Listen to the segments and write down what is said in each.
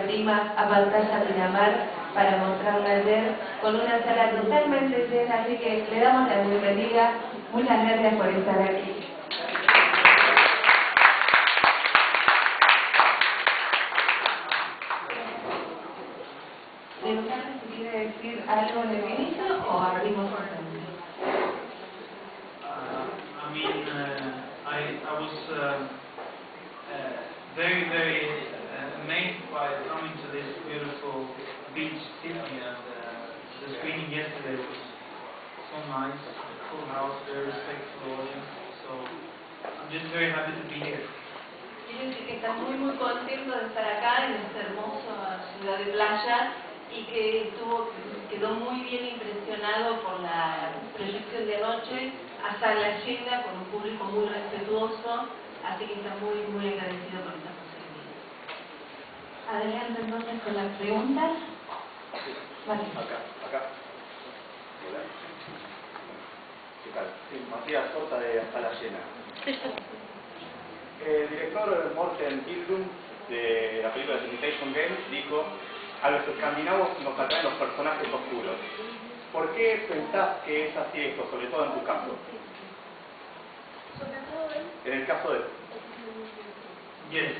prima a pantalla Pinamar para mostrarla ayer con una sala totalmente llena, así que le damos la bienvenida. Muchas gracias por estar aquí. Si quiere decir algo en el inicio o abrimos otra vez. I was very amazed by coming to this beautiful beach city, and the screening yesterday was so nice, full house, very respectful audience, so I'm just very happy to be here. Quiero decir que está muy contento de estar acá en esta hermosa ciudad de playa y que quedó muy bien impresionado por la proyección de anoche, a sala llena, con un público muy respetuoso, así que está muy agradecido por esta posibilidad. Adelante entonces con las preguntas. Vale. Acá. Hola. ¿Qué tal? Sí, Matías Corta de A Sala Llena. El director Morten Gildum de la película Imitation Game dijo: a los escandinavos nos atraen los personajes oscuros. ¿Por qué pensás que es así esto, sobre todo en tu caso? En el caso de... Yes.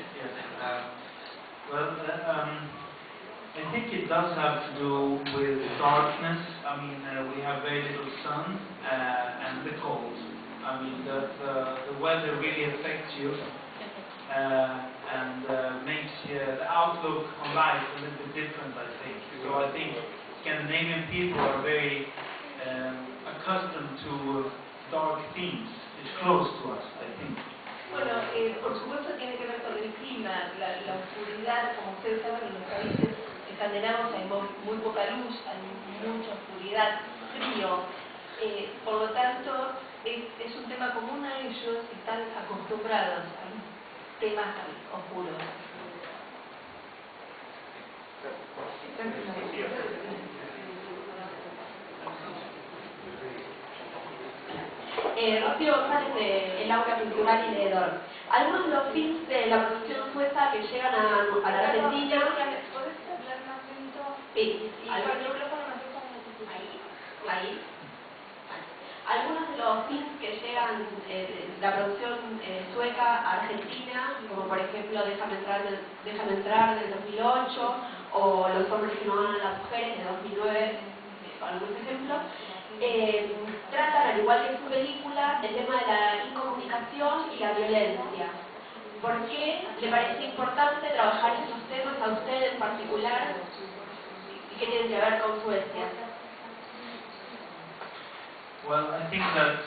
I think it does have to do with darkness. I mean, we have very little sun and the cold. I mean, the weather really affects you and makes the outlook on life a little bit different, I think. So I think Scandinavian people are very accustomed to dark themes. It's close to us, I think. Bueno, por supuesto tiene que ver con el clima, la oscuridad, como ustedes saben, en los países escandinavos hay muy poca luz, hay mucha oscuridad, frío, por lo tanto es un tema común a ellos y están acostumbrados a temas oscuros. Rocío González del Aula Cultural y de DOR. Algunos de los films de la producción sueca que llegan a la Argentina... ¿Puedes hablar más lento? Sí. Ahí. Algunos de los films que llegan de la producción sueca a Argentina, como por ejemplo Déjame entrar del 2008 o Los hombres que no aman a las mujeres de 2009, algunos ejemplos, tratan, al igual que su película, el tema de la incomunicación y la violencia. ¿Por qué le parece importante trabajar esos temas a usted en particular y qué tienen que ver con Suecia? Well, I think that,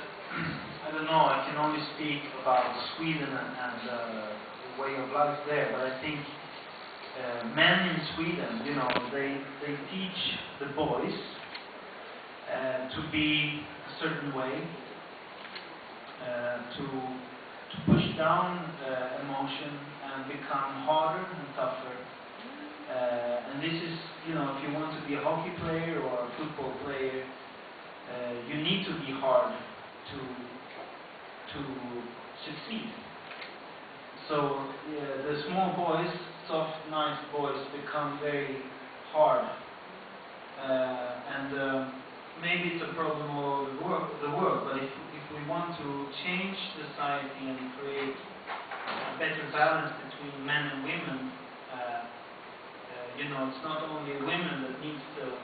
I don't know, I can only speak about Sweden and the way of life there, but I think men in Sweden, you know, they teach the boys to be a certain way, to push down emotion and become harder and tougher. And this is, you know, if you want to be a hockey player or a football player, you need to be hard to succeed. So the small boys, soft, nice boys, become very hard, and maybe it's a problem all over the world. But if we want to change society and create a better balance between men and women, you know, it's not only women that needs to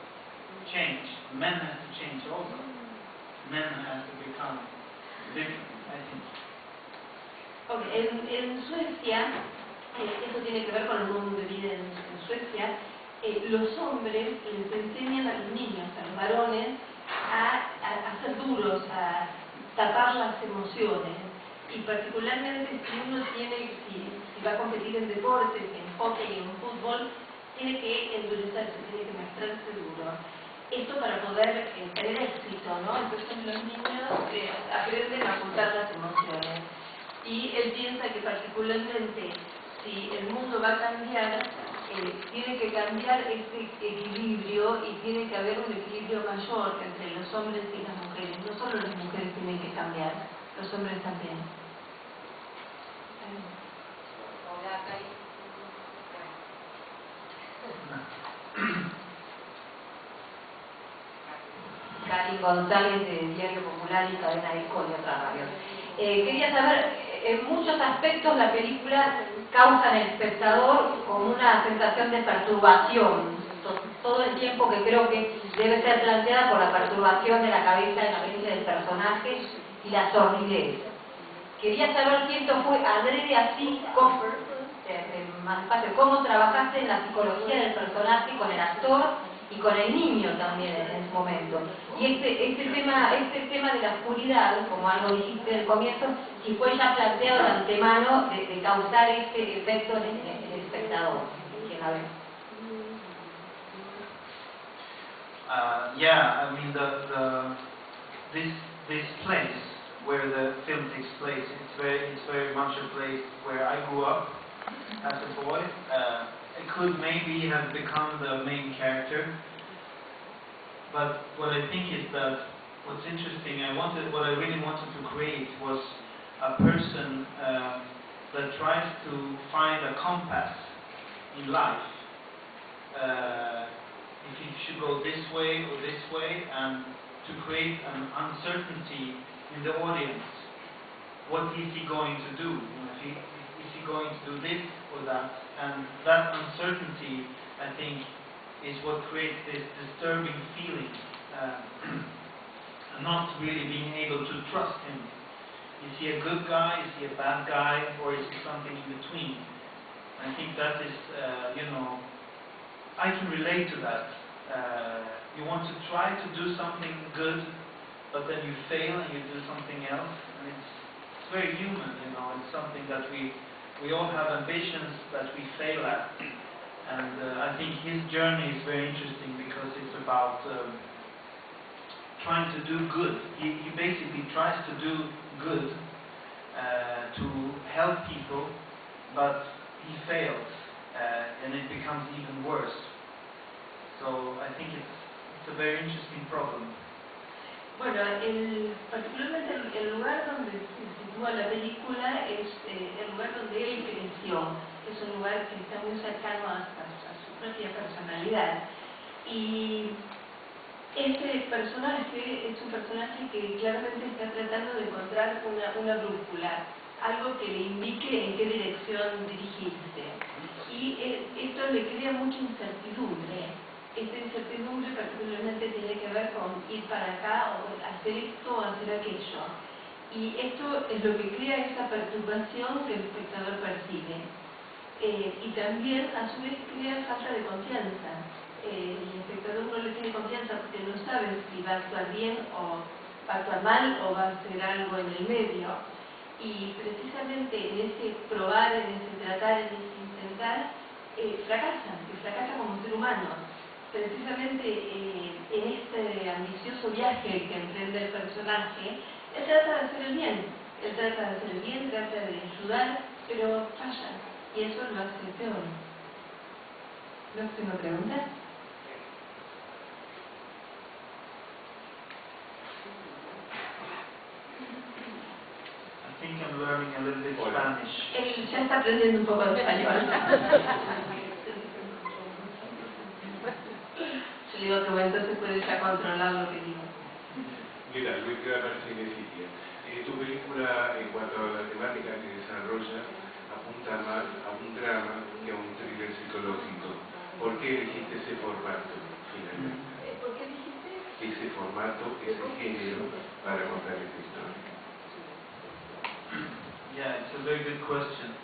change. Men have to change also. Men have to become different, I think. Okay. En Suecia, eso tiene que ver con el modo de vida en Suecia, los hombres les enseñan a los niños, a los varones, a ser duros, a tapar las emociones. Y particularmente si va a competir en deportes, en hockey, en fútbol, tiene que endurecerse, tiene que mostrarse duro. Esto para poder tener éxito, ¿no? Entonces los niños aprenden a ocultar las emociones. Y él piensa que particularmente si el mundo va a cambiar, tiene que cambiar este equilibrio y tiene que haber un equilibrio mayor entre los hombres y las mujeres. No solo las mujeres tienen que cambiar, los hombres también. Karin González de Diario Popular y Cadena Eco de otras radios. Quería saber, en muchos aspectos la película causa en el espectador como una sensación de perturbación, todo el tiempo, que creo que debe ser planteada por la perturbación de la cabeza en la mente del personaje y la sordidez. Quería saber si esto fue adrede así, más despacio, cómo trabajaste en la psicología del personaje con el actor y con el niño también en ese momento. Y este tema de la oscuridad, como algo dijiste del comienzo, si fue ya planteado de antemano de causar este efecto en el espectador, quien la ve. Yeah, I mean this place where the film takes place, it's very much a place where I grew up as a boy. It could maybe have become the main character, but what I think is that what's interesting, what I really wanted to create was a person that tries to find a compass in life. If you should go this way or this way, and to create an uncertainty in the audience. What is he going to do? Is he going to do this or that? And that uncertainty, I think, is what creates this disturbing feeling, not really being able to trust him. Is he a good guy? Is he a bad guy? Or is he something in between? I think that is, I can relate to that. You want to try to do something good, but then you fail and you do something else, and it's very human, it's something that we all have ambitions that we fail at, and I think his journey is very interesting because it's about trying to do good. He basically tries to do good to help people, but he fails, and it becomes even worse. So I think it's a very interesting problem. Bueno, particularmente el lugar donde se sitúa la película es el lugar donde él creció. Es un lugar que está muy cercano a su propia personalidad. Y este personaje es un personaje que claramente está tratando de encontrar una brújula, algo que le indique en qué dirección dirigirse. Y esto le crea mucha incertidumbre. Esta incertidumbre particularmente tiene que ver con ir para acá o hacer esto o hacer aquello. Y esto es lo que crea esa perturbación que el espectador percibe. Y también a su vez crea falta de confianza. El espectador no le tiene confianza porque no sabe si va a actuar bien o va a actuar mal o va a hacer algo en el medio. Y precisamente en ese probar, en ese tratar, en ese intentar, fracasa como ser humano. Precisamente en este ambicioso viaje que emprende el personaje, él trata de hacer el bien, trata de ayudar, pero falla, y eso lo hace peor. ¿Próxima pregunta? I think I'm learning a little bit Spanish. Él ya está aprendiendo un poco de español. Yo digo que entonces puede ya controlar lo que digo. Mira, Luis Martínez Itia. Tu película, en cuanto a la temática que desarrolla, apunta más a un drama que a un thriller psicológico. ¿Por qué elegiste ese formato, finalmente? ¿Por qué dijiste? Ese formato, ese género, para contar esta historia. Yeah, it's a very good question.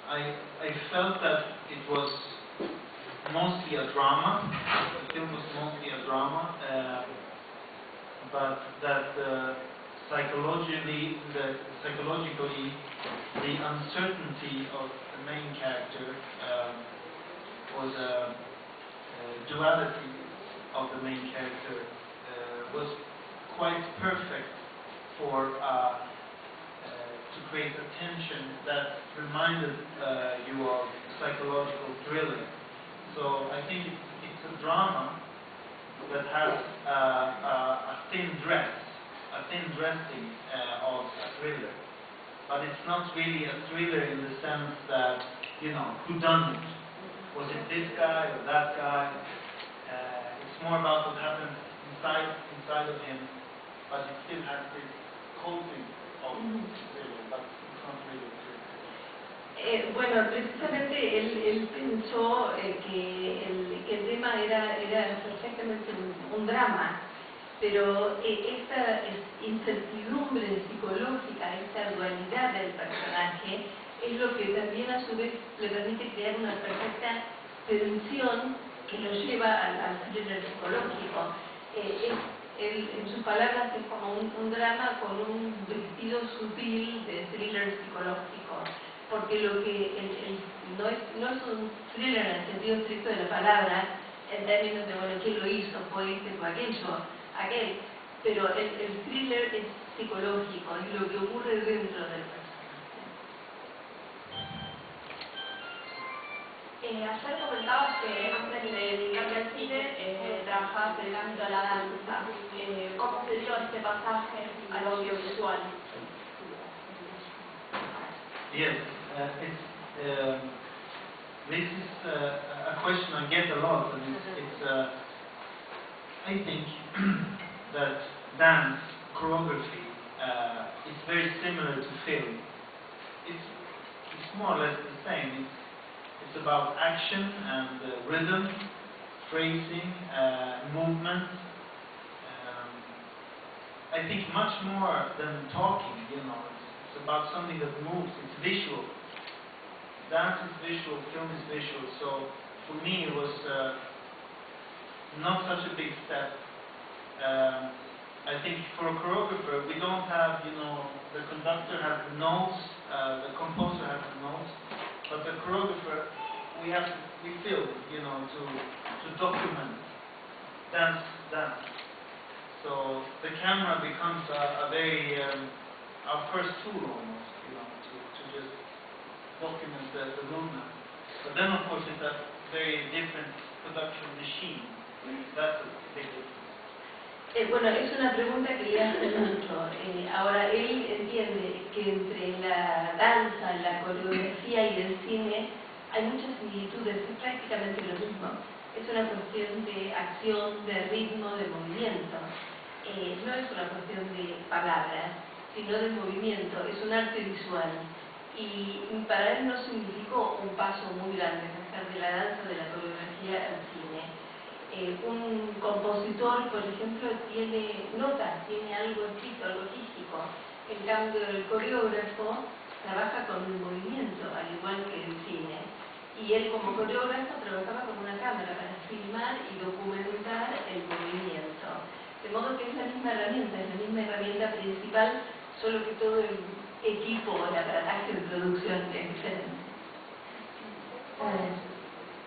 I felt that it was mostly a drama. The film was mostly a drama, but that psychologically, the uncertainty of the main character was a duality of the main character was quite perfect for to create a tension that reminded you of psychological thriller. So I think it's a drama that has a thin dressing of a thriller. But it's not really a thriller in the sense that you know, who done it. Was it this guy or that guy? It's more about what happens inside of him, but it still has this coating of thriller, but it's not really true. Bueno, precisamente él pensó que el tema era perfectamente un drama, pero esta incertidumbre psicológica, esta dualidad del personaje, es lo que también a su vez le permite crear una perfecta tensión que lo lleva al thriller psicológico. En sus palabras es como un drama con un vestido sutil de thriller psicológico, porque lo que no es un thriller en el sentido estricto de la palabra, en términos de, bueno, ¿quién lo hizo? ¿Fue este o aquel? Pero el thriller es psicológico, es lo que ocurre dentro del personaje. Ayer comentabas que antes de dedicarte al cine trabajabas en el ámbito de la danza. ¿Cómo se dio este pasaje al audiovisual? Yes, this is a question I get a lot, and I think that dance, choreography, is very similar to film. It's more or less the same. It's about action and rhythm, phrasing, movement. I think much more than talking, you know, it's about something that moves, it's visual. Dance is visual, film is visual, so for me it was not such a big step. I think for a choreographer, we don't have, you know, the conductor has the notes, the composer has the notes, but the choreographer, we film, you know, to document dance. So the camera becomes a very, our first tool almost, you know, to just document the movement. But then of course it's a very different production machine. That's a big difference. Bueno, es una pregunta que le hace mucho. Ahora, él entiende que entre la danza, la coreografía y el cine hay muchas similitudes, es prácticamente lo mismo. Es una cuestión de acción, de ritmo, de movimiento. No es una cuestión de palabras, sino de movimiento, es un arte visual. Y para él no significó un paso muy grande pasar de la danza, de la coreografía al cine. Un compositor, por ejemplo, tiene notas, tiene algo escrito, algo físico. En cambio, el coreógrafo trabaja con el movimiento, al igual que el cine. Y él como coreógrafo trabajaba con una cámara para filmar y documentar el movimiento. De modo que es la misma herramienta principal, solo que todo el equipo, el aparataje de producción es diferente.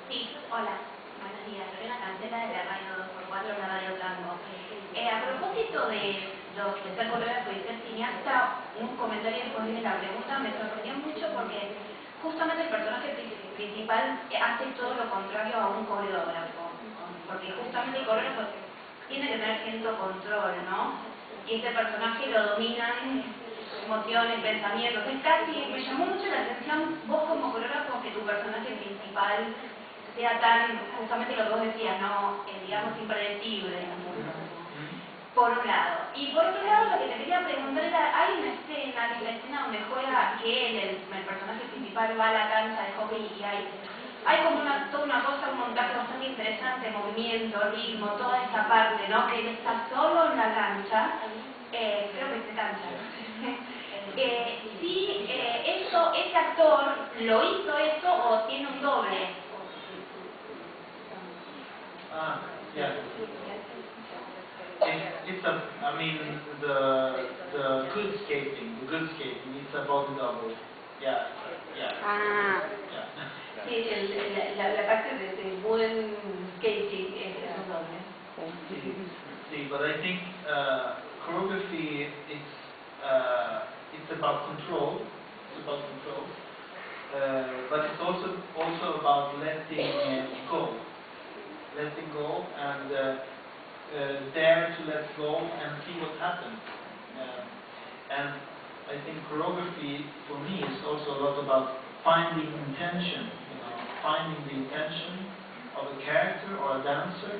Sí, hola. Buenos días, Lorena Cancela de la Radio 2x4, la Radio Tango. A propósito de ser coreógrafo y ser cineasta, un comentario después de la pregunta me sorprendió mucho porque justamente el personaje principal hace todo lo contrario a un coreógrafo, porque justamente el coreógrafo tiene que tener cierto control, ¿no? Y este personaje lo dominan emociones, pensamientos. Es casi, me llamó mucho la atención vos como coreógrafo que tu personaje principal sea tan, justamente lo que vos decías, ¿no? Digamos, impredecible. Por un lado. Y por otro lado, lo que te quería preguntar era, hay una escena, que es la escena donde juega que él, el personaje principal, va a la cancha de hockey y hay como toda una cosa, un montaje bastante interesante, movimiento, ritmo, toda esa parte, ¿no? Que él está solo en la cancha, creo que se cancha. Si ese actor lo hizo eso o tiene un doble. Yeah. I mean, the good skating, it's a body double. Yeah. Yeah. Sí, la parte de buen skating es doble. See, but I think choreography it's about control. But it's also about letting go and dare to let go and see what happens. And I think choreography for me is also a lot about finding intention. finding the intention of a character or a dancer,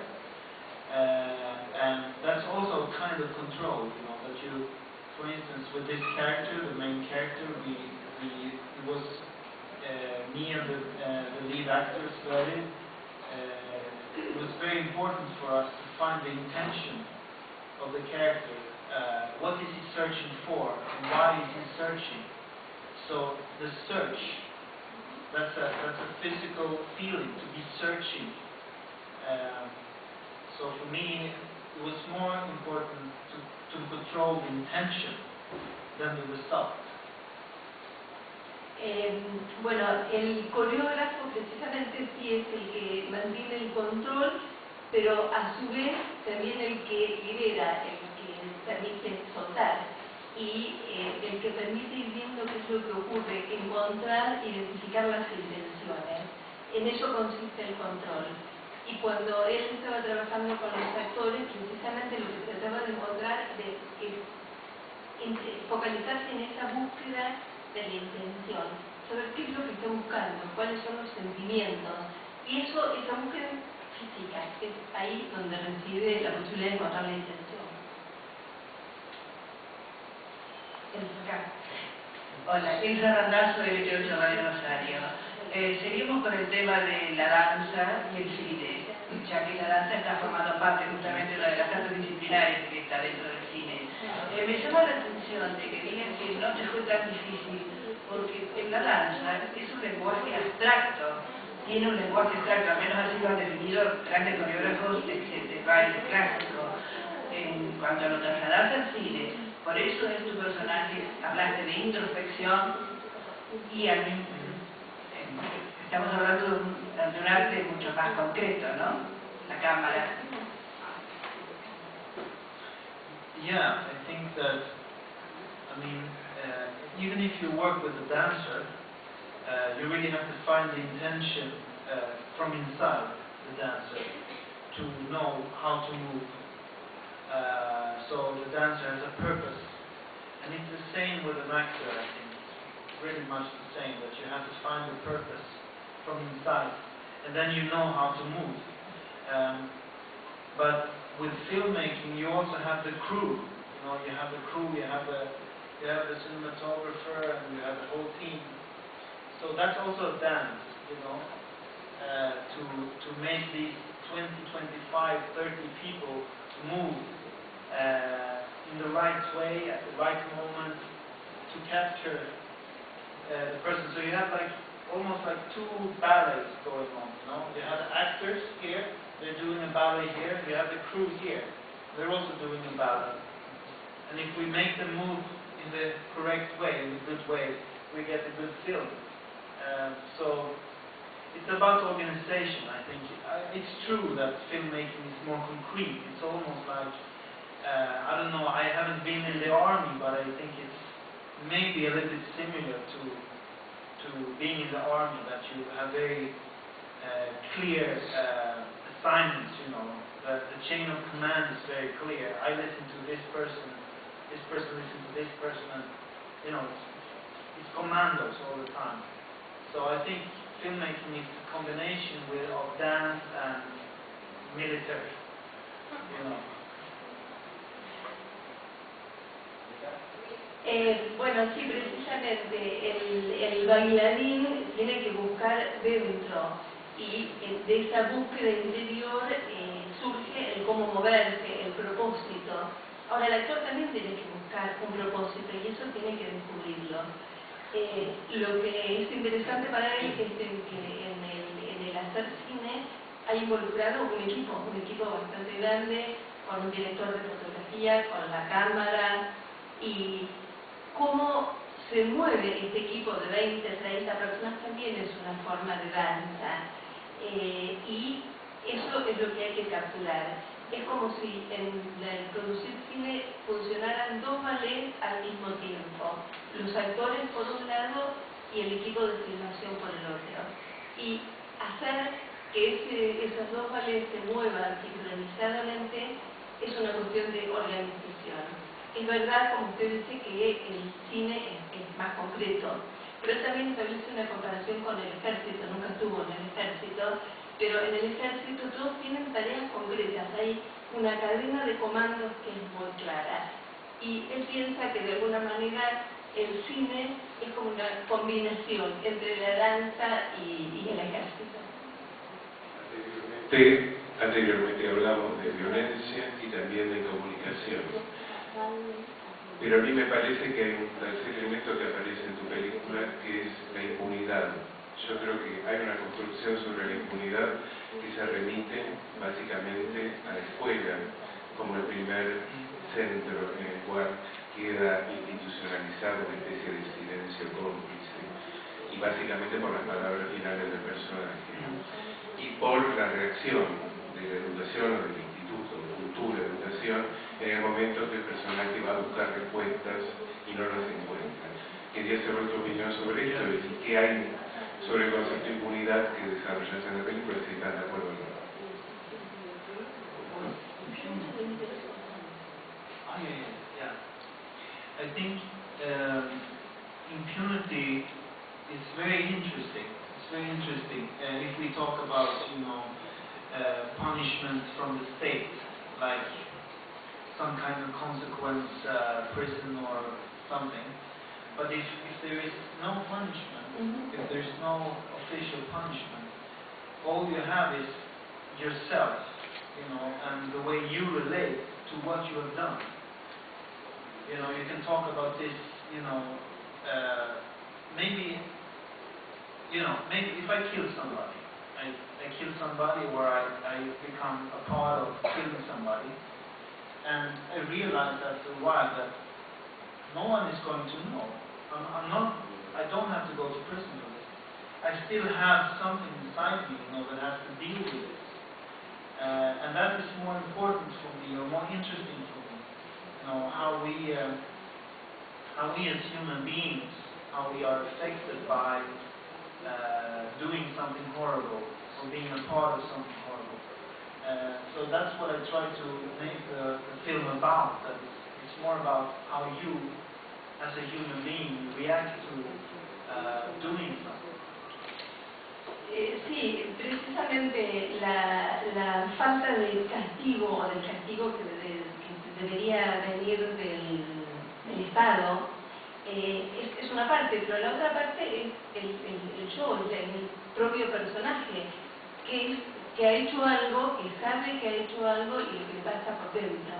and that's also kind of control, you know, that you, for instance, with this character, the main character, it was me and the lead actor, Sverre. It was very important for us to find the intention of the character. What is he searching for, and why is he searching? So the search, that's a physical feeling, to be searching. So for me, it was more important to control the intention than the result. Bueno, el coreógrafo precisamente sí es el que mantiene el control, pero a su vez también el que libera, el que permite soltar y el que permite ir viendo qué es lo que ocurre, encontrar, identificar las intenciones. En eso consiste el control. Y cuando él estaba trabajando con los actores, precisamente lo que trataba de encontrar es focalizarse en esa búsqueda de la intención, saber qué es lo que está buscando, cuáles son los sentimientos. Y eso, esa búsqueda física, es ahí donde reside la posibilidad de encontrar la intención. Hola, Ilsa Randazzo de 28 Radio Rosario. Seguimos con el tema de la danza y el cine, ya que la danza está formando parte justamente de las artes disciplinarias que está dentro del cine. Me llama la atención de que digan que no te fue tan difícil, porque en la danza es un lenguaje abstracto, tiene un lenguaje abstracto, al menos así lo han definido grandes coreógrafos de baile clásico. En cuanto a lo trasladarse al cine, por eso es tu personaje, hablaste de introspección y al mismo estamos hablando de un arte mucho más concreto, ¿no? La cámara. Yeah, I think that, even if you work with a dancer, you really have to find the intention from inside the dancer to know how to move. So the dancer has a purpose. And it's the same with an actor, I think. It's really much the same, that you have to find the purpose from inside, and then you know how to move. But with filmmaking, you also have the crew. You know, you have the crew, you have the cinematographer, and you have the whole team. So that's also a dance, you know, to make these 20, 25, 30 people move in the right way, at the right moment, to capture the person. So you have almost like two ballets going on, you know. You have the actors here, they're doing a ballet here, you have the crew here, they're also doing a ballet. And if we make them move in the correct way, in a good way, we get a good film. So it's about organization, I think. It's true that filmmaking is more concrete. It's almost like, I don't know, I haven't been in the army, but I think it's maybe a little bit similar to being in the army, that you have very clear assignments, you know. The chain of command is very clear. I listen to this person listens to this person, and, you know, it's commandos all the time. So I think filmmaking is a combination of dance and military, you know. Bueno, sí, precisamente el bailarín tiene que buscar dentro, y de esa búsqueda interior surge el cómo moverse, el propósito. Ahora, el actor también tiene que buscar un propósito y eso tiene que descubrirlo. Lo que es interesante para él es que en el hacer cine ha involucrado un equipo bastante grande, con un director de fotografía, con la cámara, y cómo se mueve este equipo de 20, 30 personas también es una forma de danza. Y eso es lo que hay que capturar. Es como si en el producir cine funcionaran dos ballets al mismo tiempo. Los actores por un lado y el equipo de filmación por el otro. Y hacer que esos dos ballets se muevan sincronizadamente es una cuestión de organización. Es verdad, como usted dice, que el cine es más concreto, pero él también establece una comparación con el ejército, nunca estuvo en el ejército. ejército, pero en el ejército todos tienen tareas concretas, hay una cadena de comandos que es muy clara. Y él piensa que de alguna manera el cine es como una combinación entre la danza y el ejército. Anteriormente hablamos de violencia y también de comunicación. Pero a mí me parece que hay un tercer elemento que aparece en tu película, que es la impunidad. Yo creo que hay una construcción sobre la impunidad que se remite básicamente a la escuela, como el primer centro en el cual queda institucionalizado una especie de silencio cómplice, y básicamente por las palabras finales del personaje, y por la reacción de la educación o del instituto de cultura, educación, en el momento que el personaje va a buscar respuestas y no las encuentra. Quería saber tu opinión sobre esto y qué hay sobre el concepto de impunidad que desarrollas en la película, si están de acuerdo o no. I think impunity is very interesting. It's very interesting. If we talk about, punishment from the state, like some kind of consequence, prison or something. But if there is no punishment, if there's no official punishment, all you have is yourself, and the way you relate to what you have done. You can talk about this, maybe if I kill somebody, I kill somebody, or I become a part of killing somebody, and I realize after a while that no one is going to know. I don't have to go to prison for this. I still have something inside me, that has to deal with this. And that is more important for me, or more interesting for me. How we as human beings, how we are affected by doing something horrible, or being a part of something horrible. So that's what I try to make the film about. That it's more about how you, as a human being, react to doing something. Sí, precisamente la falta de castigo, o del castigo que debería venir del Estado, es una parte, pero la otra parte es el yo, el propio personaje, que ha hecho algo, que sabe que ha hecho algo y lo que le pasa por dentro.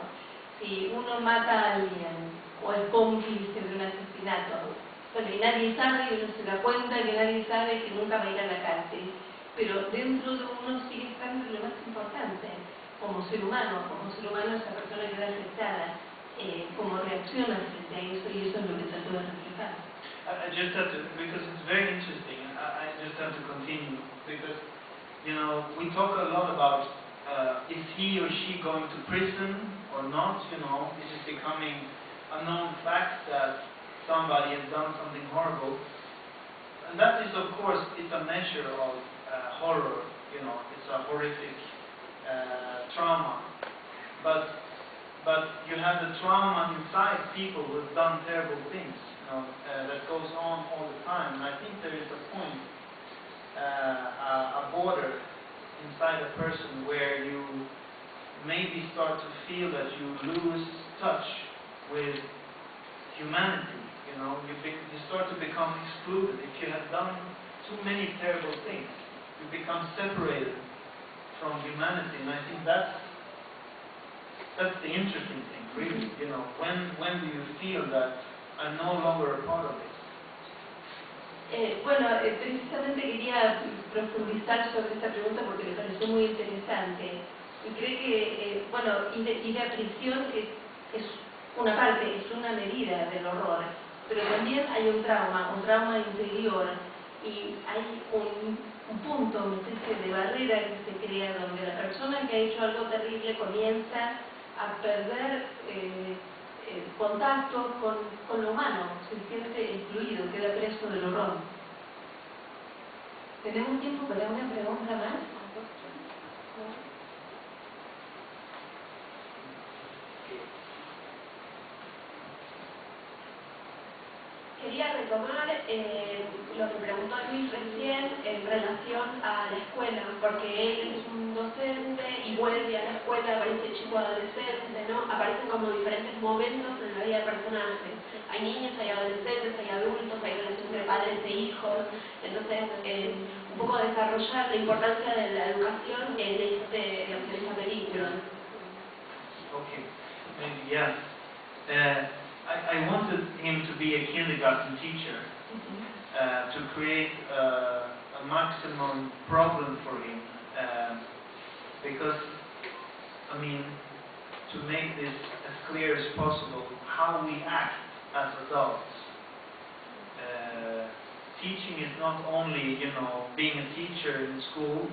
Si uno mata a alguien o es cómplice de un asesinato, bueno, y nadie sabe, y uno se da cuenta que nadie sabe, que nunca va a ir a la cárcel, pero dentro de uno sigue estando lo más importante, como ser humano esa persona queda afectada, cómo reacciona frente a eso, y eso es lo que trató de reflejar. I just have to, because it's very interesting, I just have to continue, because, we talk a lot about is he or she going to prison or not, this is becoming a known fact that somebody has done something horrible, and that is, of course, it's a measure of horror, it's a horrific trauma, but you have the trauma inside people who have done terrible things, that goes on all the time, and I think there is a point, a border inside a person where you maybe start to feel that you lose touch with humanity. You start to become excluded. If you have done too many terrible things, you become separated from humanity, and I think that's the interesting thing, really. When do you feel that I'm no longer a part of it? Bueno, precisamente quería profundizar sobre esta pregunta porque me pareció muy interesante. Y creo que, ir a prisión es una parte, es una medida del horror, pero también hay un trauma interior, y hay un punto, una especie de barrera que se crea donde la persona que ha hecho algo terrible comienza a perder contacto con lo humano, se siente excluido, queda preso del horror. ¿Tenemos tiempo para una pregunta más? Quería retomar lo que preguntó Luis recién en relación a la escuela, porque él es un docente y vuelve a la escuela, aparece chico adolescente, ¿no? Aparecen como diferentes momentos en la vida del personaje. Hay niños, hay adolescentes, hay adultos, hay relación entre padres e hijos. Entonces, un poco desarrollar la importancia de la educación en esta película. Okay, maybe yes. I wanted him to be a kindergarten teacher to create a maximum problem for him because, I mean, to make this as clear as possible, how we act as adults. Teaching is not only, you know, being a teacher in school,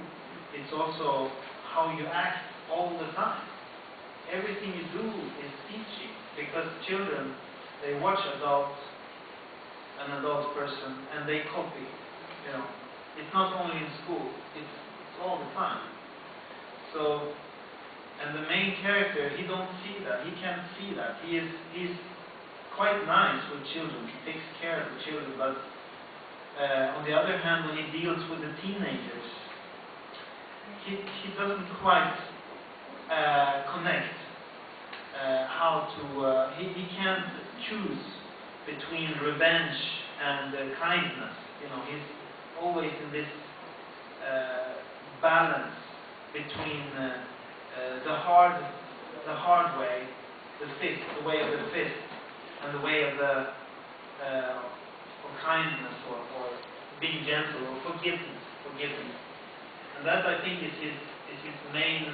it's also how you act all the time. Everything you do is teaching, because children, they watch an adult person, and they copy, you know. It's not only in school, it's all the time. So, and the main character, he don't see that, he can't see that. He's quite nice with children, he takes care of the children, but on the other hand, when he deals with the teenagers, he doesn't quite connect how to, he can't choose between revenge and kindness. You know, he's always in this balance between the hard way, the fist, the way of the fist, and the way of the of kindness or being gentle or forgiveness. And that, I think, is his main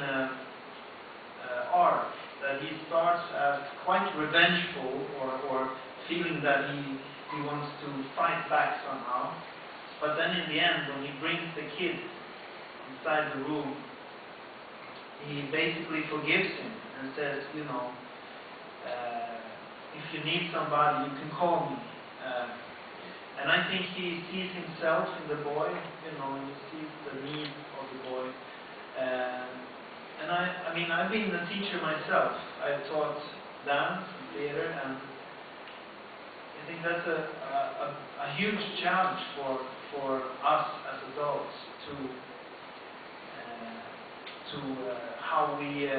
arc, that he starts as quite revengeful or feeling that he wants to fight back somehow, but then in the end, when he brings the kid inside the room, he basically forgives him and says, you know, if you need somebody, you can call me. And I think he sees himself in the boy, you know, he sees the need of the boy. And I mean, I've been a teacher myself. I've taught dance and theater, and I think that's a huge challenge for us as adults to how we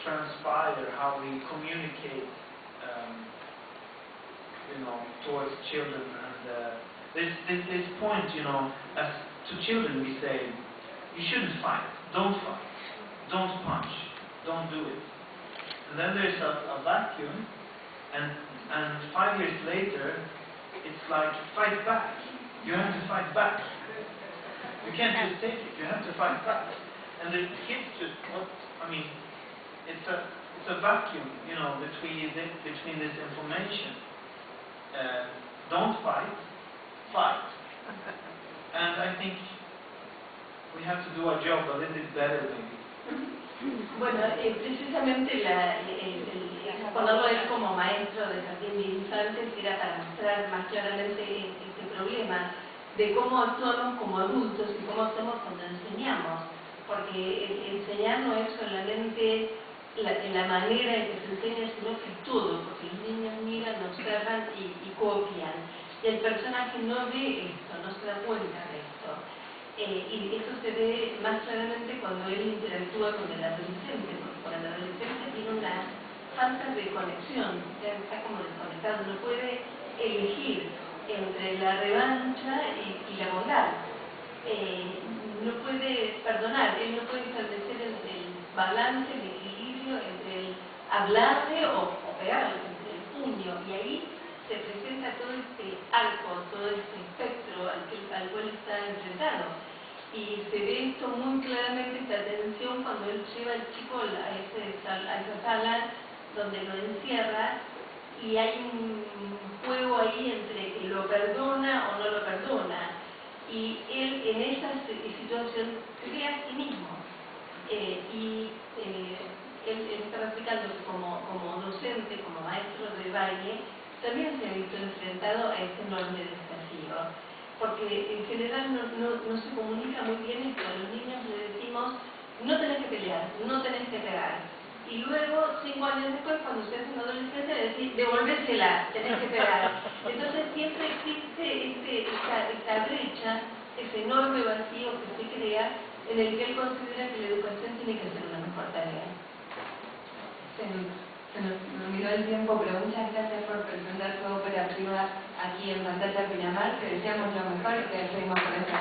transpire, how we communicate, you know, towards children. And this point, you know, as to children we say, you shouldn't fight, don't punch, don't do it. And then there's a vacuum, and 5 years later, it's like, fight back. You have to fight back. You can't just take it, you have to fight back. And the kids just, it's a vacuum, you know, between this information. Don't fight, fight. And I think we have to do our job a little bit better, maybe. Bueno, precisamente ponerlo a él como maestro de jardín de infantes era para mostrar más claramente este problema de cómo actuamos como adultos y cómo hacemos cuando enseñamos, porque enseñar no es solamente la manera en que se enseña, sino que todo, porque los niños miran, observan y copian, y el personaje no ve esto, no se da cuenta de esto. Y eso se ve más claramente cuando él interactúa con el adolescente, porque con el adolescente tiene una falta de conexión, está como desconectado, no puede elegir entre la revancha y la bondad, no puede perdonar, él no puede establecer el balance, el equilibrio entre el hablarle o pegarle, entre el puño, y ahí se presenta todo este arco, todo este espectro al cual está enfrentado. Y se ve esto muy claramente, esta tensión, cuando él lleva al chico a esa sala donde lo encierra, y hay un juego ahí entre que lo perdona o no lo perdona. Y él en esa situación se ve a sí mismo. Él está explicando que como docente, como maestro de baile, también se ha visto enfrentado a este enorme desafío, porque en general no se comunica muy bien esto. A los niños les decimos, no tenés que pelear, no tenés que pegar, y luego 5 años después, cuando se hacen adolescentes, le decís, devolvésela, tenés que pegar. Entonces siempre existe esta brecha, ese enorme vacío que sé que tarea, en el que él considera que la educación tiene que ser una mejor tarea. Se nos terminó el tiempo, pero muchas gracias por presentar su ópera prima aquí en Pantalla Pinamar, que deseamos lo mejor y que seguimos con esta